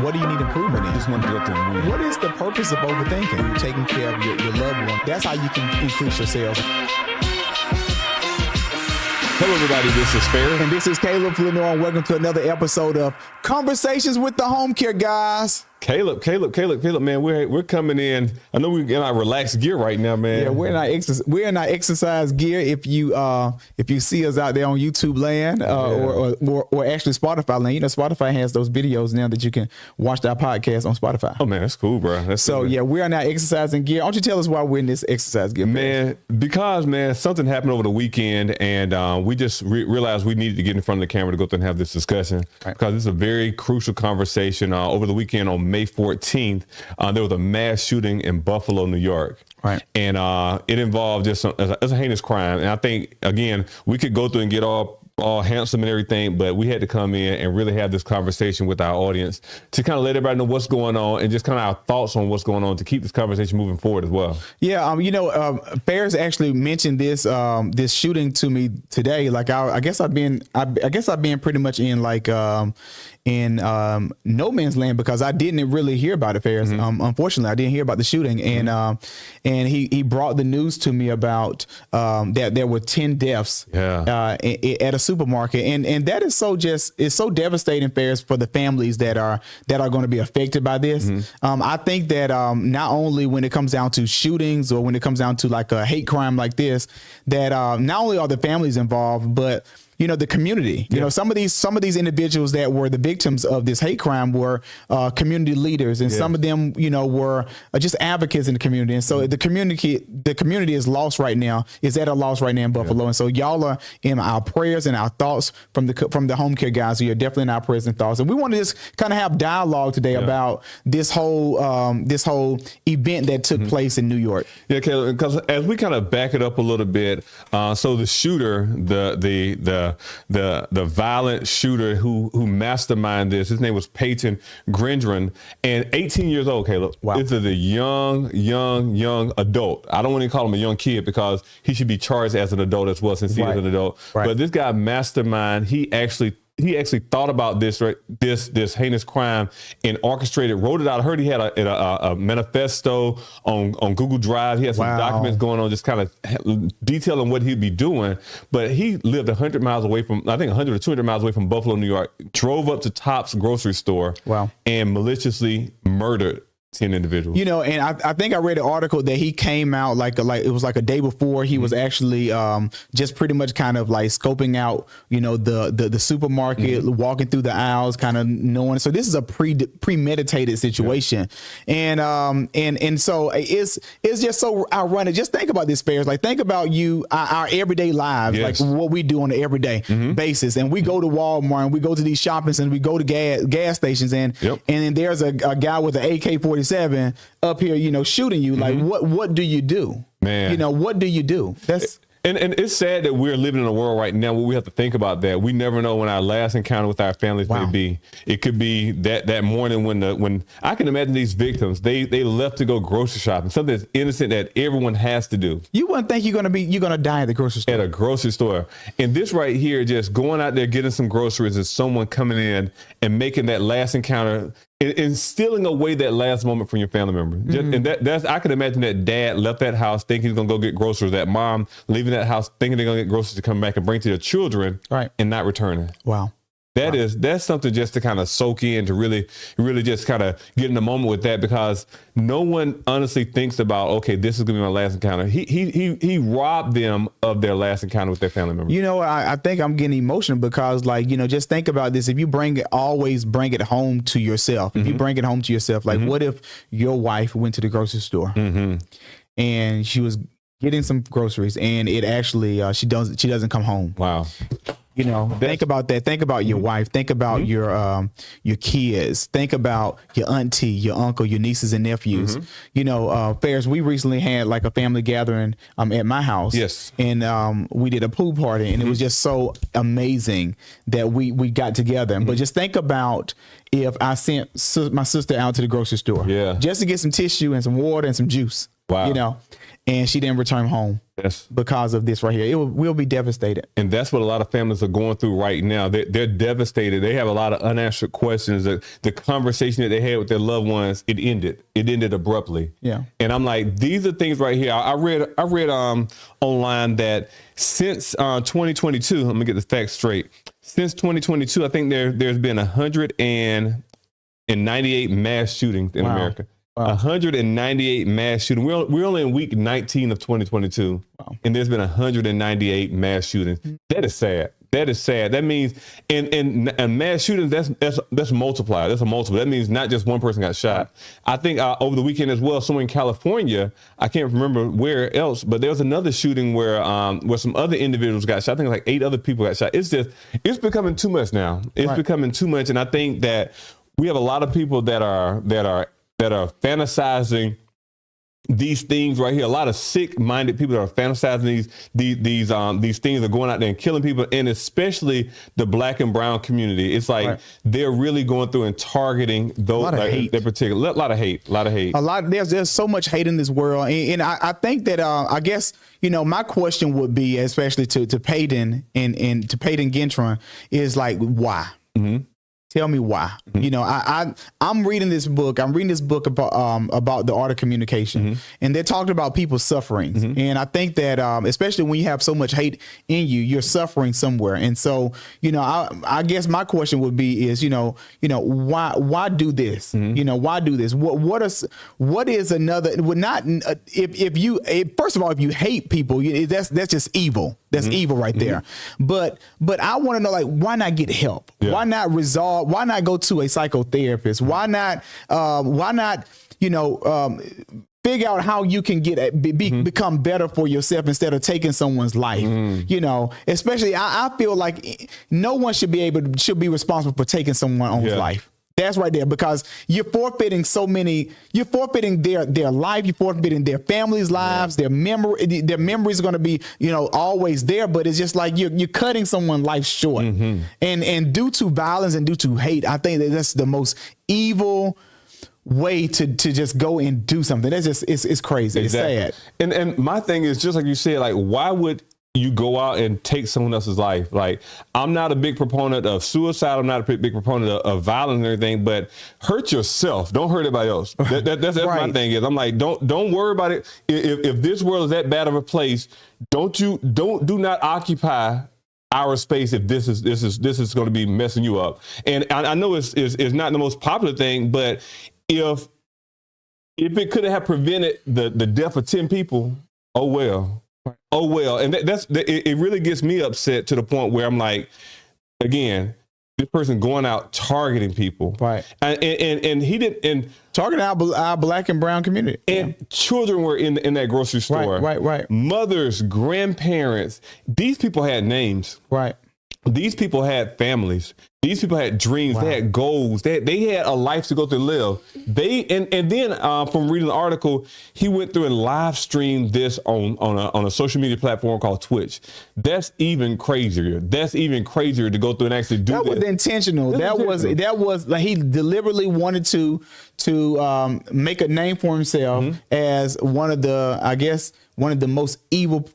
What do you need improvement in? Just want to go through and win. What is the purpose of overthinking? You're taking care of your loved one. That's how you can increase your sales. Hello, everybody. This is Fair. And this is Caleb Flanor, and welcome to another episode of Conversations with the Homecare Guys. Caleb, man, we're coming in. I know we're in our relaxed gear right now, man. Yeah, we're in our exercise gear. If you see us out there on YouTube land, or actually Spotify land, you know, Spotify has those videos now that you can watch our podcast on Spotify. Oh man, that's cool, bro. That's so cool. Yeah, we're in our exercising gear. Why don't you tell us why we're in this exercise gear, man? Because something happened over the weekend, and we just realized we needed to get in front of the camera to go through and have this discussion, right? Because it's a very crucial conversation. Over the weekend on May 14th, there was a mass shooting in Buffalo, New York. Right. And it involved just it's a heinous crime. And I think, again, we could go through and get all handsome and everything, but we had to come in and really have this conversation with our audience to kind of let everybody know what's going on and just kind of our thoughts on what's going on to keep this conversation moving forward as well. Yeah. Ferris actually mentioned this shooting to me today. Like, I guess I've been pretty much in in no man's land because I didn't really hear about it, Ferris. Mm-hmm. Unfortunately, I didn't hear about the shooting. Mm-hmm. And he brought the news to me about that there were 10 deaths at a supermarket. And that is it's so devastating, Ferris, for the families that are going to be affected by this. Mm-hmm. I think that not only when it comes down to shootings or when it comes down to like a hate crime like this, that not only are the families involved, but the community. You know, some of these individuals that were the victims of this hate crime were community leaders, and some of them, were just advocates in the community. And so the community is lost right now. Is at a loss right now in Buffalo. And so y'all are in our prayers and our thoughts from the Homecare Guys. So you're definitely in our prayers and thoughts. And we want to just kind of have dialogue today about this whole event that took place in New York. Yeah, Caleb, because as we kind of back it up a little bit, so the shooter, the violent shooter who masterminded this, his name was Peyton Gendron, and 18 years old, Caleb. Wow. This is a young adult. I don't want to call him a young kid because he should be charged as an adult as well, since he is an adult. Right. But this guy mastermind, he actually thought about this heinous crime and wrote it out. I heard he had a manifesto on Google Drive. He had some documents going on, just kind of detailing what he'd be doing. But he lived 100 miles away from, I think 100 or 200 miles away from Buffalo, New York, drove up to Tops grocery store and maliciously murdered 10 individuals. And I think I read an article that he came out like it was like a day before. He was actually just pretty much kind of like scoping out, the supermarket, walking through the aisles, kind of knowing. So this is a premeditated situation. Yeah. And so it's just so ironic. Just think about this, Ferris. Like, think about our everyday lives, like what we do on an everyday basis. And we go to Walmart and we go to these shopping centers, we go to gas stations, and then there's a guy with an AK-47 up here, shooting you. Like, what do you do? Man, what do you do? And it's sad that we're living in a world right now where we have to think about that. We never know when our last encounter with our families may be. It could be that morning when I can imagine these victims, they left to go grocery shopping, something that's innocent that everyone has to do. You wouldn't think you're gonna die at the grocery store. At a grocery store. And this right here, just going out there getting some groceries, is someone coming in and making that last encounter and stealing away that last moment from your family member. And that's I can imagine that dad left that house thinking he's gonna go get groceries, that mom leaving that house thinking they're gonna get groceries to come back and bring to their children, and not returning. Wow. That's something just to kind of soak in, to really just kind of get in the moment with that, because no one honestly thinks about, okay, this is gonna be my last encounter. He robbed them of their last encounter with their family member. I think I'm getting emotional because, just think about this. If you always bring it home to yourself, if you bring it home to yourself, like what if your wife went to the grocery store and she was getting some groceries and it actually, she doesn't come home. Wow. Think about that. Think about your wife. Think about your kids. Think about your auntie, your uncle, your nieces and nephews. Ferris, we recently had like a family gathering at my house. Yes. And we did a pool party, and it was just so amazing that we got together. But just think about if I sent my sister out to the grocery store just to get some tissue and some water and some juice. Wow. And she didn't return home. Yes. Because of this right here. We'll be devastated. And that's what a lot of families are going through right now. They're devastated. They have a lot of unanswered questions. The conversation that they had with their loved ones, it ended abruptly. Yeah. And I'm like, these are things right here. I read online that since 2022, let me get the facts straight. Since 2022, I think there's been 198 mass shootings in America. Wow. 198 mass shootings. We're only in week 19 of 2022, and there's been 198 mass shootings. That is sad. That is sad. That means, and mass shootings, that's multiplied. That's a multiple. That means not just one person got shot. I think over the weekend as well, somewhere in California, I can't remember where else, but there was another shooting where some other individuals got shot. I think like 8 other people got shot. It's becoming too much now. It's becoming too much, and I think that we have a lot of people that are fantasizing these things right here. A lot of sick-minded people that are fantasizing these things are going out there and killing people, and especially the Black and brown community. It's like they're really going through and targeting those. A lot of hate. A lot of hate. There's so much hate in this world, and I think that I guess my question would be, especially to Payton and to Payton Gentron, is like, why? Mm-hmm. Tell me why. Mm-hmm. I'm reading this book. I'm reading this book about the art of communication, and they're talking about people's sufferings. Mm-hmm. And I think that especially when you have so much hate in you, you're suffering somewhere. And so, I guess my question would be is, why do this? Mm-hmm. Why do this? What is another? Would not first of all, if you hate people, that's just evil. That's evil right there. But I want to know, like, why not get help? Yeah. Why not resolve? Why not go to a psychotherapist? Why not? Figure out how you can become better for yourself instead of taking someone's life. Especially I feel like no one should be responsible for taking someone's life. That's right there, because you're forfeiting you're forfeiting their life, you're forfeiting their family's lives, their memories are going to be, always there, but it's just like you're cutting someone's life short. Mm-hmm. And due to violence and due to hate, I think that's the most evil way to just go and do something. That's just, it's crazy. Exactly. It's sad. And my thing is, just like you said, like, why would you go out and take someone else's life? Like, I'm not a big proponent of suicide. I'm not a big proponent of violence and everything, but hurt yourself. Don't hurt anybody else. That's right. My thing is, I'm like, don't worry about it. If this world is that bad of a place, do not occupy our space if this is going to be messing you up. And I know it's not the most popular thing, but if it could have prevented the death of 10 people, oh well. Oh, well, and it really gets me upset to the point where I'm like, again, this person going out targeting people. Right. And he didn't. And targeting our Black and brown community. And children were in that grocery store. Right. Mothers, grandparents. These people had names. Right. These people had families. These people had dreams. Wow. They had goals. They had a life to go through, live. And then from reading the article, he went through and live streamed this on a social media platform called Twitch. That's even crazier. That's even crazier to go through and actually do that. That was intentional. That was like he deliberately wanted to make a name for himself as one of the most evil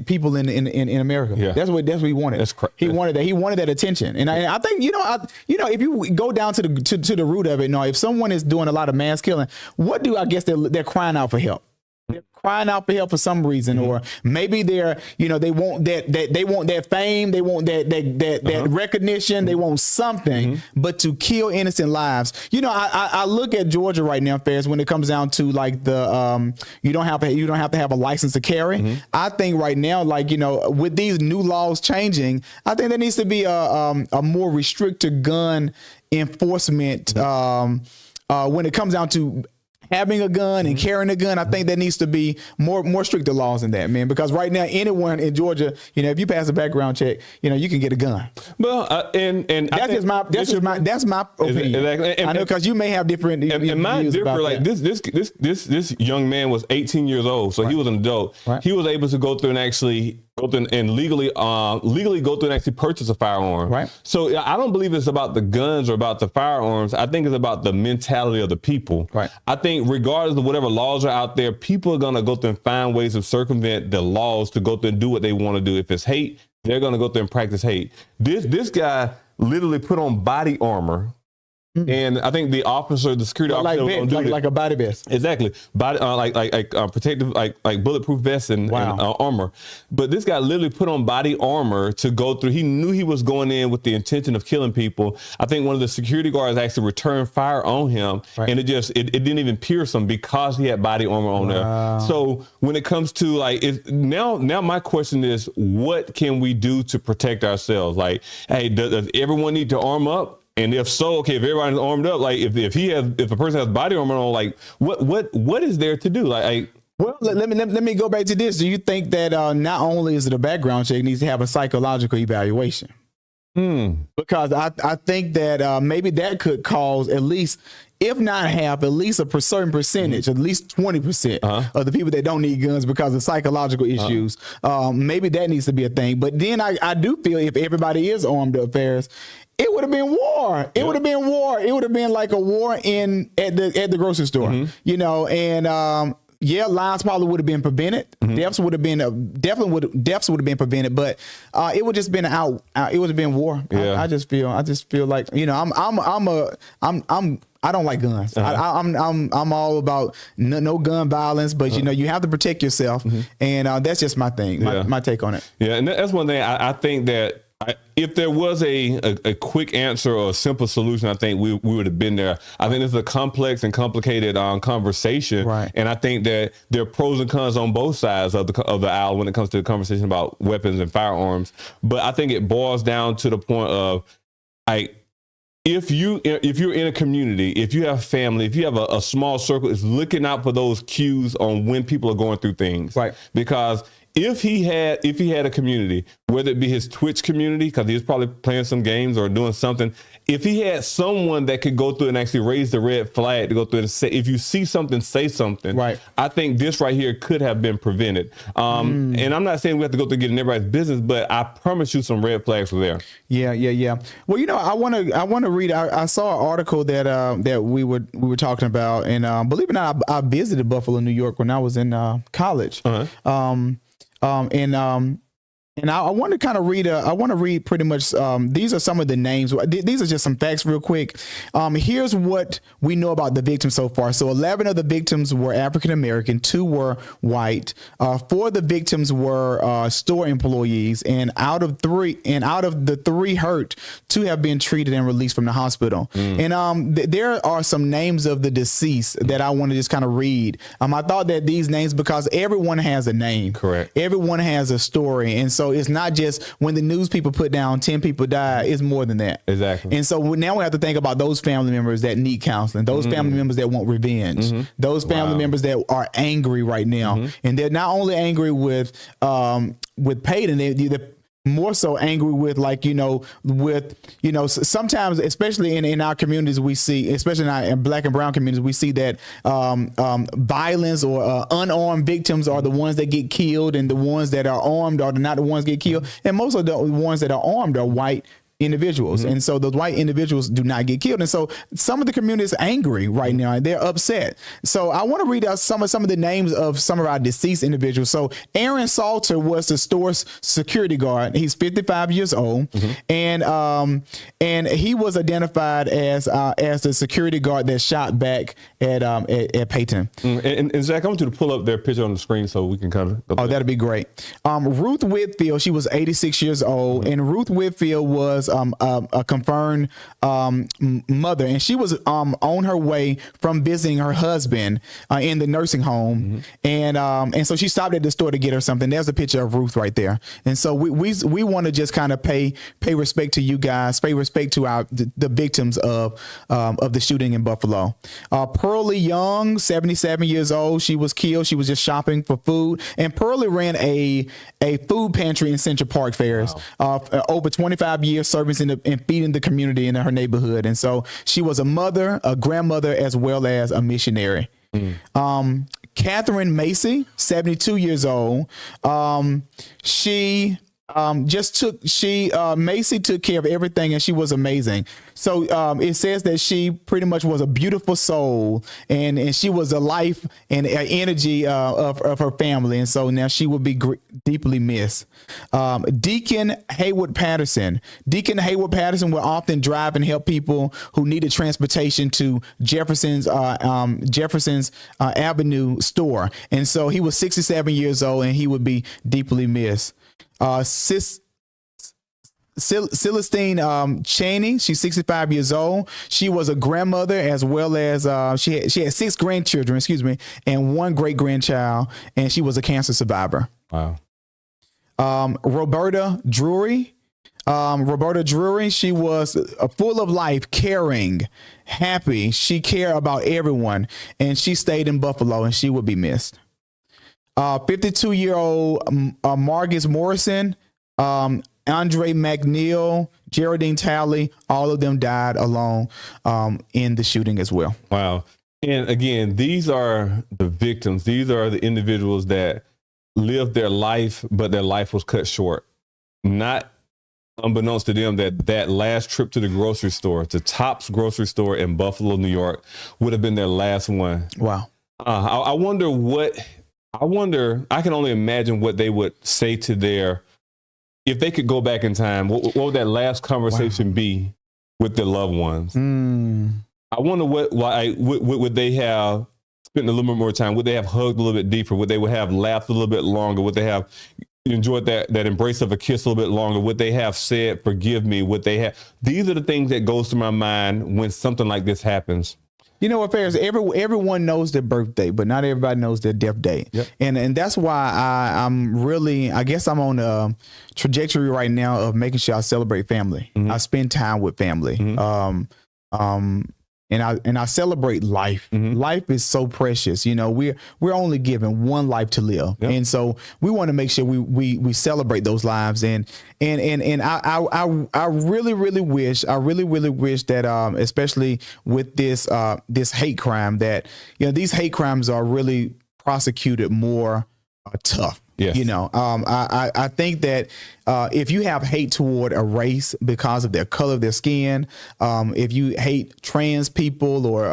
people in America. Yeah. That's what he wanted. He wanted that. He wanted that attention. And I think if you go down to the root of it, if someone is doing a lot of mass killing, what do I guess they're crying out for help? They're crying out for help for some reason, or maybe they're they want that fame, they want that recognition, they want something, but to kill innocent lives. I look at Georgia right now, Ferris, when it comes down to like the you don't have to have a license to carry. I think right now, like with these new laws changing, I think there needs to be a more restricted gun enforcement when it comes down to having a gun and carrying a gun. I think there needs to be more stricter laws in that, man, because right now anyone in Georgia, if you pass a background check, you can get a gun. Well, and that's my opinion. Exactly. I know, because you may have different and mine different. Like this young man was 18 years old, so he was an adult. Right. He was able to go through and actually go through and legally go through and actually purchase a firearm. Right. So I don't believe it's about the guns or about the firearms. I think it's about the mentality of the people. Right. I think regardless of whatever laws are out there, people are going to go through and find ways of circumvent the laws to go through and do what they want to do. If it's hate, they're going to go through and practice hate. This guy literally put on body armor. And I think the security officer, like a body vest. Exactly, body protective, like bulletproof vest and armor. But this guy literally put on body armor to go through. He knew he was going in with the intention of killing people. I think one of the security guards actually returned fire on him, and it didn't even pierce him because he had body armor on there. So when it comes to now my question is, what can we do to protect ourselves? Like, hey, does everyone need to arm up? And if so, okay, if everybody's armed up, like if a person has body armor on, like what is there to do? Well, let me go back to this. Do you think that not only is it a background check, it needs to have a psychological evaluation? Because I think that maybe that could cause at least, if not half, at least a certain percentage, at least 20% of the people that don't need guns because of psychological issues. Maybe that needs to be a thing. But then I do feel if everybody is armed up, Ferris, it would have been war. It would have been war. It would have been like a war at the grocery store, and lines probably would have been prevented. Deaths would have been deaths would have been prevented, but it would just been it would have been war. Yeah. I just feel like I don't like guns. I'm all about no gun violence, but you have to protect yourself, and that's just my thing, my take on it. Yeah, and that's one thing I think that. If there was a quick answer or a simple solution, I think we would have been there. I think this is a complex and complicated conversation, right. And I think that there are pros and cons on both sides of the aisle when it comes to the conversation about weapons and firearms. But I think it boils down to the point of, if you're in a community, if you have family, if you have a small circle, it's looking out for those cues on when people are going through things, right? Because if he had a community, whether it be his Twitch community, because he was probably playing some games or doing something, if he had someone that could go through and actually raise the red flag to go through and say, if you see something, say something. Right. I think this right here could have been prevented. And I'm not saying we have to go through getting everybody's business, but I promise you some red flags were there. Yeah. Well, I want to read. I saw an article that we were talking about, and believe it or not, I visited Buffalo, New York when I was in college. And I want to kind of read. I want to read pretty much. These are some of the names. These are just some facts, real quick. Here's what we know about the victims so far. So 11 of the victims were African American, 2 were white, 4 of the victims were store employees, and out of the 3 hurt, 2 have been treated and released from the hospital. And there are some names of the deceased that I want to just kind of read. I thought that these names, because everyone has a name, correct? Everyone has a story, and so it's not just when the news people put down 10 people died, it's more than that. Exactly. And so now we have to think about those family members that need counseling, those family members that want revenge, those family members that are angry right now. And they're not only angry with Peyton, they're more so angry with sometimes, especially in our communities, we see, especially in Black and brown communities, we see that violence or unarmed victims are the ones that get killed, and the ones that are armed are not the ones that get killed. And most of the ones that are armed are white individuals. And so those white individuals do not get killed. And so some of the community is angry right now, and they're upset. So I want to read out some of the names of some of our deceased individuals. So Aaron Salter was the store's security guard. He's 55 years old. And he was identified as the security guard that shot back at Peyton. And Zach, I want you to pull up their picture on the screen so we can kind of. Oh, that'd be great. Ruth Whitfield, she was 86 years old, and Ruth Whitfield was a confirmed mother, and she was on her way from visiting her husband in the nursing home, and so she stopped at the store to get her something. There's a picture of Ruth right there. And so we want to just kind of pay respect to you guys, pay respect to the victims of the shooting in Buffalo. Pearlie Young, 77 years old, she was killed. She was just shopping for food, and Pearlie ran a food pantry in Central Park, Ferris, over 25 years, serving and feeding the community in her neighborhood. And so she was a mother, a grandmother, as well as a missionary. Catherine Macy, 72 years old. Macy took care of everything, and she was amazing. So it says that she pretty much was a beautiful soul, and she was a life and energy of her family. And so now she will be deeply missed. Deacon Haywood Patterson will often drive and help people who needed transportation to Jefferson's Avenue store. And so he was 67 years old, and he would be deeply missed. Celestine Cheney, she's 65 years old. She was a grandmother, as well as she had 6 grandchildren, and 1 great grandchild, and she was a cancer survivor. Wow. Roberta Drury, she was full of life, caring, happy. She cared about everyone, and she stayed in Buffalo, and she would be missed. 52-year-old Margus Morrison, Andre McNeil, Geraldine Talley, all of them died alone in the shooting as well. Wow. And again, these are the victims. These are the individuals that lived their life, but their life was cut short. Not unbeknownst to them that last trip to the grocery store, to Tops grocery store in Buffalo, New York, would have been their last one. Wow. I wonder, I can only imagine what they would say to if they could go back in time, what would that last conversation be with their loved ones? I wonder would they have spent a little bit more time? Would they have hugged a little bit deeper? Would they have laughed a little bit longer? Would they have enjoyed that embrace of a kiss a little bit longer? Would they have said, forgive me? These are the things that goes through my mind when something like this happens. You know what, Ferris? Everyone knows their birthday, but not everybody knows their death date. Yep. And that's why I guess I'm on a trajectory right now of making sure I celebrate family. Mm-hmm. I spend time with family. Mm-hmm. And I celebrate life. Mm-hmm. Life is so precious. You know, we're only given one life to live. Yep. And so we want to make sure we celebrate those lives. And I really wish that especially with this hate crime, that, you know, these hate crimes are really prosecuted more tough. Yes. You know, I think that if you have hate toward a race because of their color of their skin, if you hate trans people or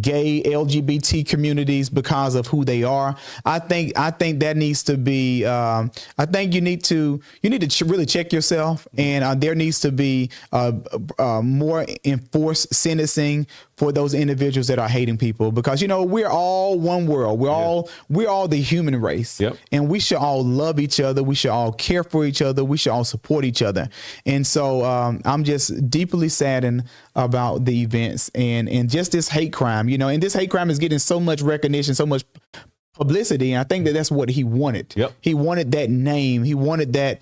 gay LGBT communities because of who they are, I think that needs to be. I think you need to really check yourself, and there needs to be more enforced sentencing for those individuals that are hating people, because, you know, we're all one world. We're all the human race. Yep. And we should all love each other. We should all care for each other. We should all support each other. And so I'm just deeply saddened about the events and just this hate crime, you know, and this hate crime is getting so much recognition, so much publicity. And I think that that's what he wanted. Yep. He wanted that name. He wanted that,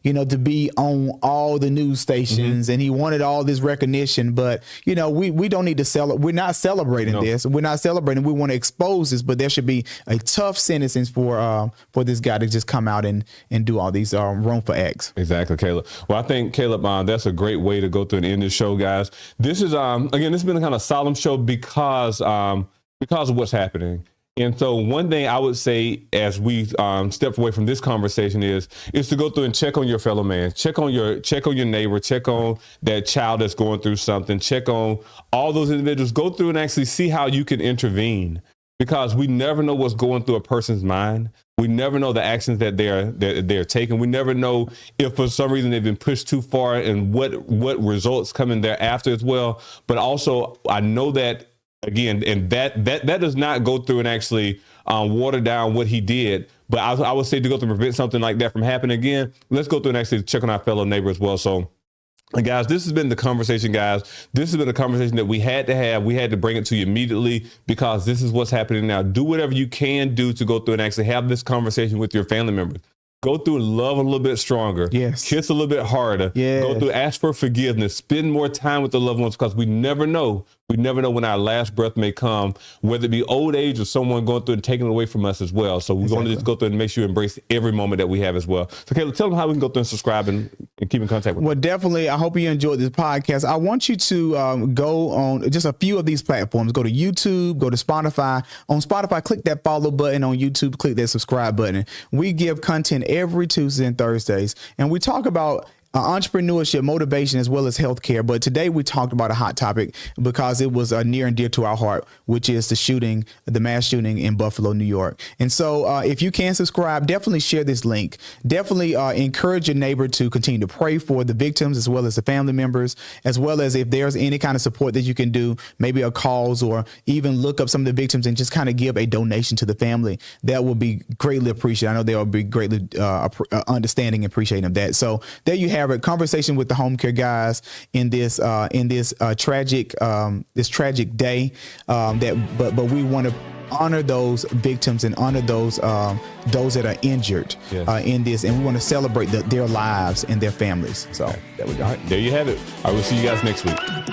you know, to be on all the news stations, mm-hmm. and he wanted all this recognition. But, you know, we don't need to celebrate. We're not celebrating this. We're not celebrating. We want to expose this, but there should be a tough sentencing for this guy to just come out and do all these wrongful acts. Exactly, Caleb. Well, I think, Caleb, that's a great way to go through and end this show, guys. This is, again, this has been a kind of solemn show because of what's happening. And so one thing I would say as we step away from this conversation is to go through and check on your fellow man, check on your neighbor, check on that child that's going through something, check on all those individuals. Go through and actually see how you can intervene, because we never know what's going through a person's mind. We never know the actions that they're taking. We never know if for some reason they've been pushed too far and what results come in thereafter as well. But also, I know that, again, and that does not go through and actually water down what he did. But I would say, to go through and prevent something like that from happening again, let's go through and actually check on our fellow neighbor as well. So, guys, this has been the conversation, guys. This has been a conversation that we had to have. We had to bring it to you immediately, because this is what's happening now. Do whatever you can do to go through and actually have this conversation with your family members. Go through and love a little bit stronger. Yes. Kiss a little bit harder. Yes. Go through, ask for forgiveness. Spend more time with the loved ones, because we never know. We never know when our last breath may come, whether it be old age or someone going through and taking it away from us as well. So we want to just go through and make sure you embrace every moment that we have as well. So, Caleb, tell them how we can go through and subscribe and keep in contact with? Well, definitely. I hope you enjoyed this podcast. I want you to go on just a few of these platforms. Go to YouTube, go to Spotify. On Spotify, click that follow button. On YouTube, click that subscribe button. We give content every Tuesday and Thursdays, and we talk about entrepreneurship, motivation, as well as healthcare. But today we talked about a hot topic because it was near and dear to our heart, which is the mass shooting in Buffalo, New York. And so if you can subscribe, definitely share this link. Definitely encourage your neighbor to continue to pray for the victims as well as the family members, as well as if there's any kind of support that you can do, maybe a cause or even look up some of the victims and just kind of give a donation to the family. That will be greatly appreciated. I know they will be greatly understanding and appreciating of that. So there you have a conversation with the Homecare Guyz in this tragic day. But we want to honor those victims and honor those that are injured in this, and we want to celebrate their lives and their families. So there we go. All right, there you have it. I will see you guys next week.